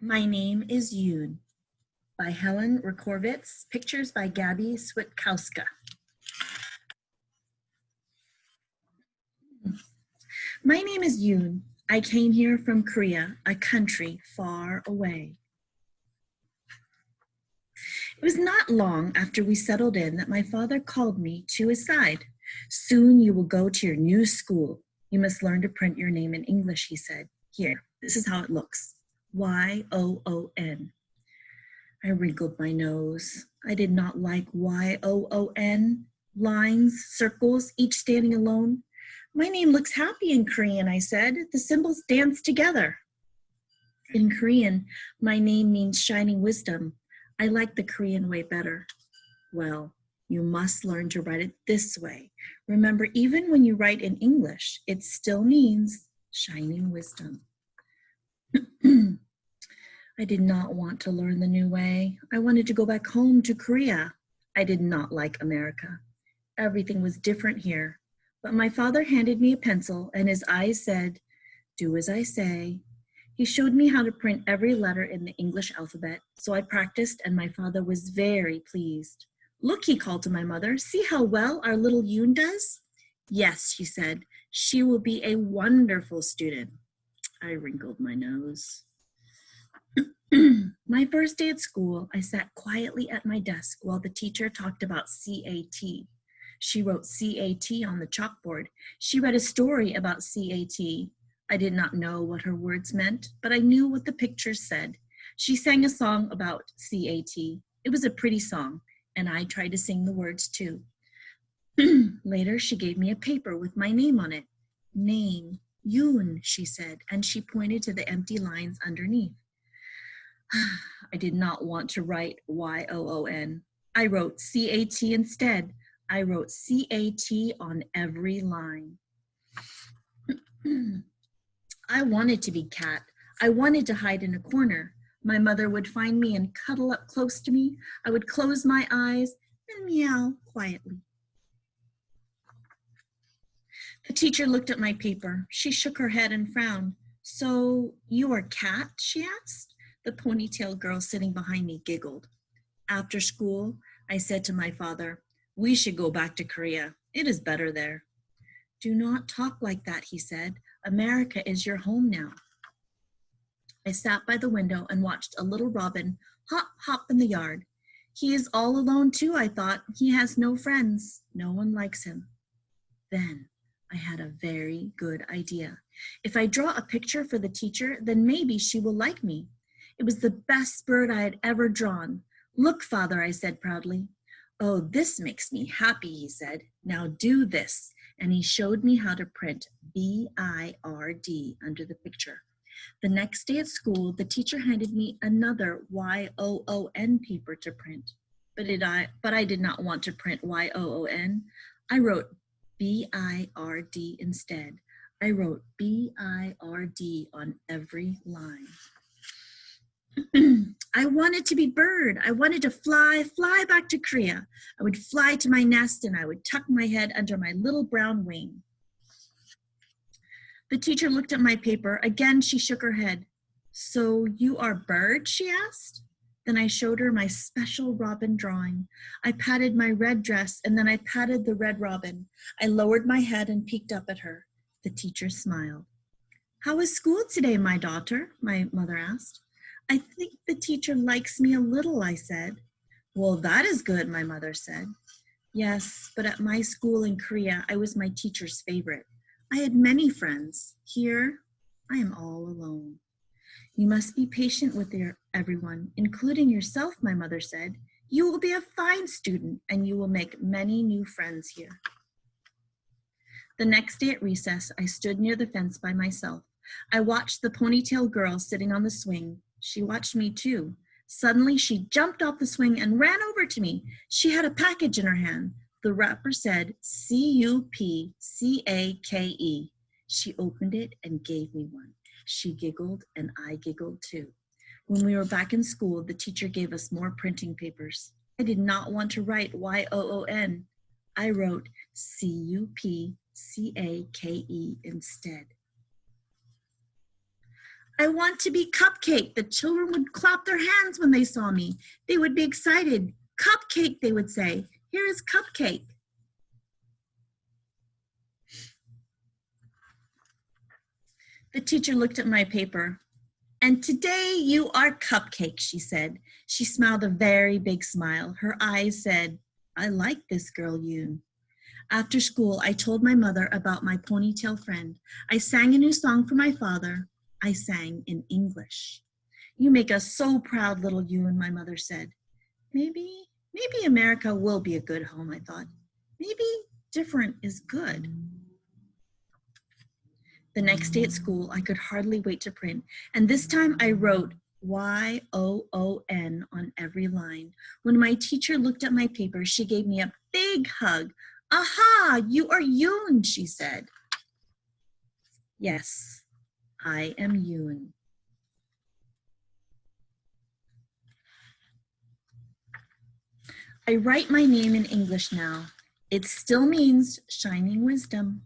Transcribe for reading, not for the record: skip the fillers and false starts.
My name is Yoon by Helen Recorvits, pictures by Gabby Switkowska. My name is Yoon. I came here from Korea, a country far away. It was not long after we settled in that my father called me to his side. Soon you will go to your new school. You must learn to print your name in English, he said. Here, this is how it looks. Y-O-O-N. I wrinkled my nose. I did not like Y-O-O-N, lines, circles, each standing alone. My name looks happy in Korean, I said. The symbols dance together. In Korean, my name means shining wisdom. I like the Korean way better. Well, you must learn to write it this way. Remember, even when you write in English, it still means shining wisdom. I did not want to learn the new way. I wanted to go back home to Korea. I did not like America. Everything was different here. But my father handed me a pencil and his eyes said, "Do as I say." He showed me how to print every letter in the English alphabet, so I practiced and my father was very pleased. "Look," he called to my mother, "see how well our little Yoon does?" "Yes," she said, "she will be a wonderful student." I wrinkled my nose. My first day at school, I sat quietly at my desk while the teacher talked about CAT. She wrote CAT on the chalkboard. She read a story about CAT. I did not know what her words meant, but I knew what the pictures said. She sang a song about CAT. It was a pretty song, and I tried to sing the words too. Later, she gave me a paper with my name on it. "Name, Yoon," she said, and she pointed to the empty lines underneath. I did not want to write Y-O-O-N. I wrote C-A-T instead. I wrote C-A-T on every line. I wanted to be Cat. I wanted to hide in a corner. My mother would find me and cuddle up close to me. I would close my eyes and meow quietly. The teacher looked at my paper. She shook her head and frowned. "So you are Cat?" she asked. The ponytail girl sitting behind me giggled. After school, I said to my father, "We should go back to Korea. It is better there." "Do not talk like that," he said. "America is your home now." I sat by the window and watched a little robin hop, hop in the yard. He is all alone too, I thought. He has no friends. No one likes him. Then I had a very good idea. If I draw a picture for the teacher, then maybe she will like me. It was the best bird I had ever drawn. "Look, Father," I said proudly. "Oh, this makes me happy," he said. "Now do this." And he showed me how to print B-I-R-D under the picture. The next day at school, the teacher handed me another Y-O-O-N paper to print. But I did not want to print Y-O-O-N. I wrote B-I-R-D instead. I wrote B-I-R-D on every line. I wanted to be bird. I wanted to fly back to Korea. I would fly to my nest and I would tuck my head under my little brown wing. The teacher looked at my paper. Again, she shook her head. "So you are bird?" she asked. Then I showed her my special robin drawing. I patted my red dress and then I patted the red robin. I lowered my head and peeked up at her. The teacher smiled. "How is school today, my daughter?" my mother asked. "I think the teacher likes me a little," I said. "Well, that is good," my mother said. "Yes, but at my school in Korea, I was my teacher's favorite. I had many friends. Here, I am all alone." "You must be patient with everyone, including yourself," my mother said. "You will be a fine student and you will make many new friends here." The next day at recess, I stood near the fence by myself. I watched the ponytail girl sitting on the swing. She watched me too. Suddenly, she jumped off the swing and ran over to me. She had a package in her hand. The wrapper said C-U-P-C-A-K-E. She opened it and gave me one. She giggled and I giggled too. When we were back in school, the teacher gave us more printing papers. I did not want to write Y-O-O-N. I wrote C-U-P-C-A-K-E instead. I want to be Cupcake. The children would clap their hands when they saw me. They would be excited. Cupcake, they would say. Here is Cupcake. The teacher looked at my paper. And today you are Cupcake, she said. She smiled a very big smile. Her eyes said, I like this girl, Yoon. After school, I told my mother about my ponytail friend. I sang a new song for my father. I sang in English. You make us so proud, little Yoon, my mother said. Maybe America will be a good home, I thought. Maybe different is good. The next day at school, I could hardly wait to print, and this time I wrote Y-O-O-N on every line. When my teacher looked at my paper, she gave me a big hug. Aha, you are Yoon, she said. Yes, I am Yoon. I write my name in English now. It still means shining wisdom.